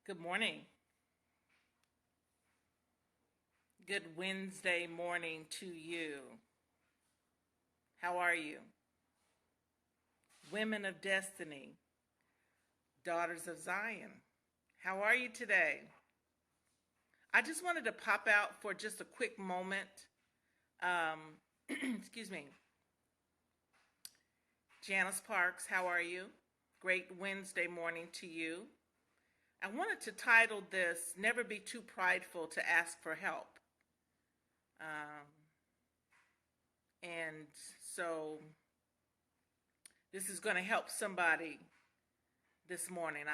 Good morning. Good Wednesday morning to you. How are you? Women of Destiny, Daughters of Zion. How are you today? I just wanted to pop out for just a quick moment. Excuse me. Janice Parks, how are you? Great Wednesday morning to you. I wanted to title this Never Be Too Prideful to Ask for Help. Um, and so this is going to help somebody this morning.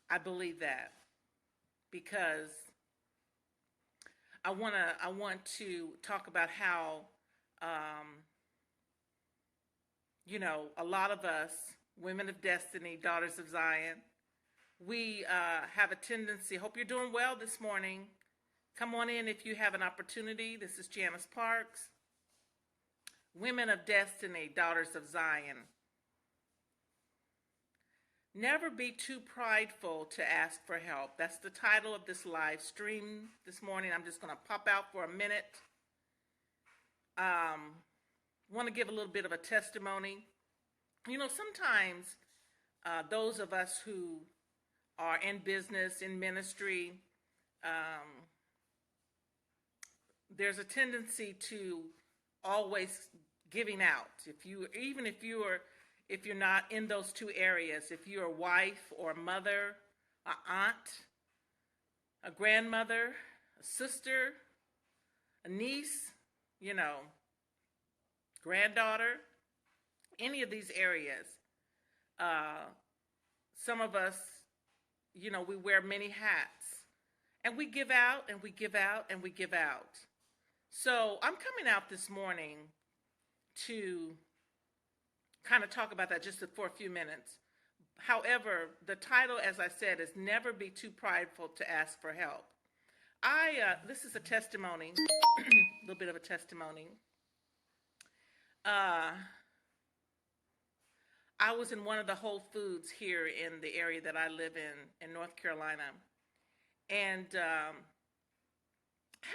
I believe that because I want to talk about how a lot of us, women of destiny, daughters of Zion, we have a tendency. Hope you're doing well this morning. Come on in if you have an opportunity. This is Janice Parks. Women of Destiny, Daughters of Zion. Never be too prideful to ask for help. That's the title of this live stream this morning. I'm just going to pop out for a minute. Want to give a little bit of a testimony. Sometimes those of us who are in business, in ministry, there's a tendency to always giving out. If you're not in those two areas, if you're a wife or a mother, an aunt, a grandmother, a sister, a niece, granddaughter, any of these areas, some of us, we wear many hats, and we give out and we give out and we give out. So I'm coming out this morning to kind of talk about that just for a few minutes. However, the title, as I said, is Never Be Too Prideful to Ask for Help. This is a testimony, a little bit of a testimony. I was in one of the Whole Foods here in the area that I live in North Carolina, and had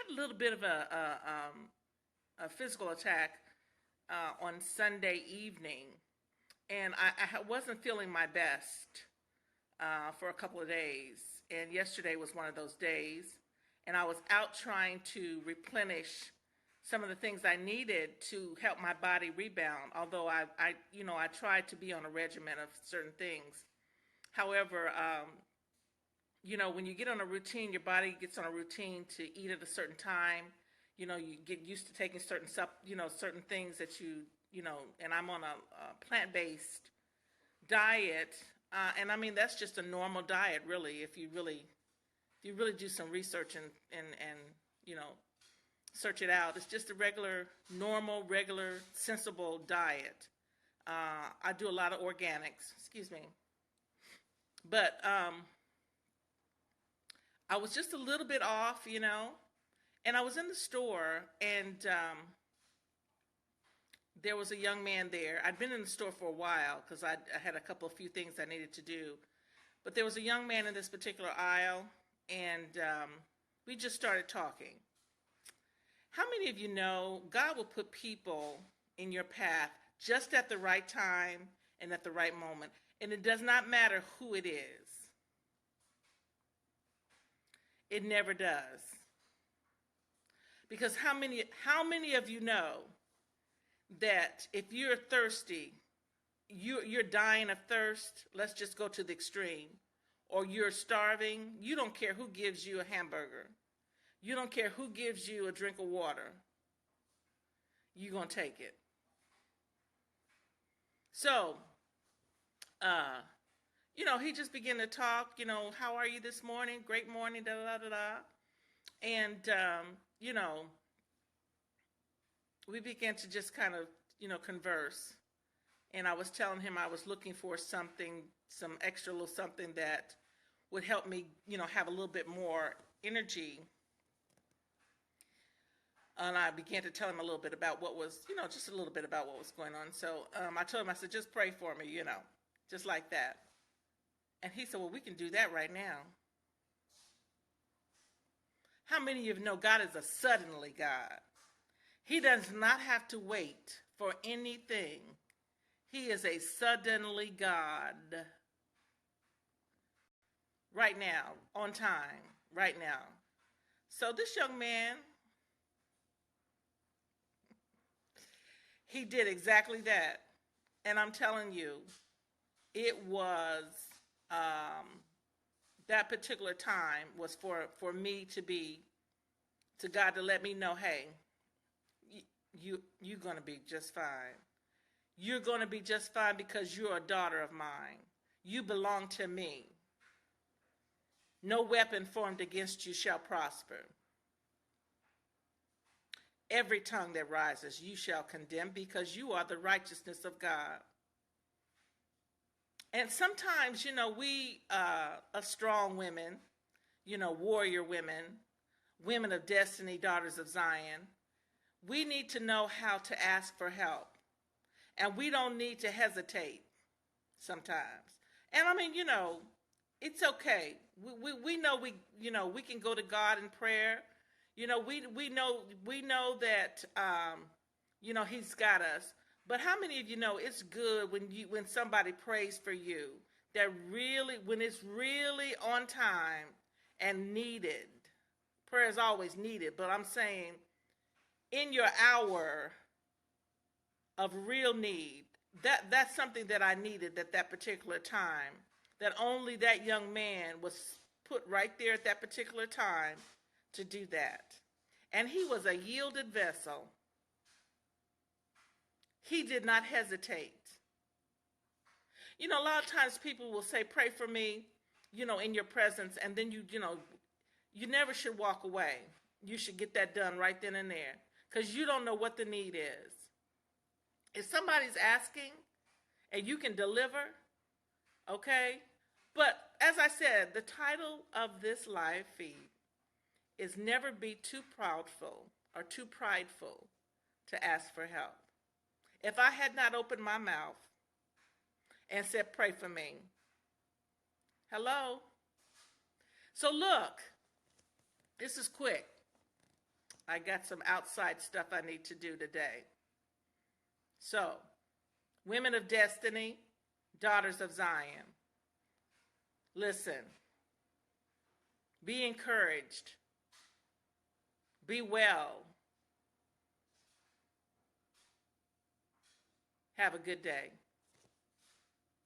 a little bit of a physical attack on Sunday evening, and I wasn't feeling my best for a couple of days, and yesterday was one of those days, and I was out trying to replenish some of the things I needed to help my body rebound, although I tried to be on a regimen of certain things. However, when you get on a routine, your body gets on a routine to eat at a certain time. You get used to taking certain things that and I'm on a plant-based diet. And I mean, that's just a normal diet, really, if you really do some research and search it out. It's just a normal, sensible diet. I do a lot of organics, excuse me. But I was just a little bit off, and I was in the store, and there was a young man there. I'd been in the store for a while because I had a few things I needed to do. But there was a young man in this particular aisle, and we just started talking. How many of you know God will put people in your path just at the right time and at the right moment? And it does not matter who it is. It never does. Because how many of you know that if you're thirsty, you're dying of thirst, let's just go to the extreme, or you're starving, you don't care who gives you a hamburger. You don't care who gives you a drink of water. You're going to take it. So, he just began to talk, how are you this morning? Great morning, da-da-da-da-da. And, we began to just kind of, converse. And I was telling him I was looking for some extra little something that would help me, have a little bit more energy. And I began to tell him a little bit about just a little bit about what was going on. So I told him, I said, just pray for me, just like that. And he said, well, we can do that right now. How many of you know God is a suddenly God? He does not have to wait for anything. He is a suddenly God. Right now, on time, right now. So this young man, he did exactly that. And I'm telling you, it was, that particular time was for me to God to let me know, hey, you're going to be just fine. You're going to be just fine because you're a daughter of mine. You belong to me. No weapon formed against you shall prosper. Every tongue that rises, you shall condemn, because you are the righteousness of God. And sometimes, we are strong women, warrior women, women of destiny, daughters of Zion. We need to know how to ask for help. And we don't need to hesitate sometimes. And I mean, it's okay. We know we can go to God in prayer. We know that He's got us. But how many of you know it's good when somebody prays for you, that really, when it's really on time and needed? Prayer is always needed, but I'm saying in your hour of real need, that's something that I needed at that particular time, that only that young man was put right there at that particular time to do that. And he was a yielded vessel. He did not hesitate. A lot of times people will say, pray for me, in your presence, and then you never should walk away. You should get that done right then and there, because you don't know what the need is. If somebody's asking and you can deliver, okay? But as I said, the title of this live feed is Never Be Too Proudful or Too Prideful to Ask for Help. If I had not opened my mouth and said, pray for me. Hello? So look, this is quick. I got some outside stuff I need to do today. So, women of destiny, daughters of Zion, listen, be encouraged, be well, have a good day.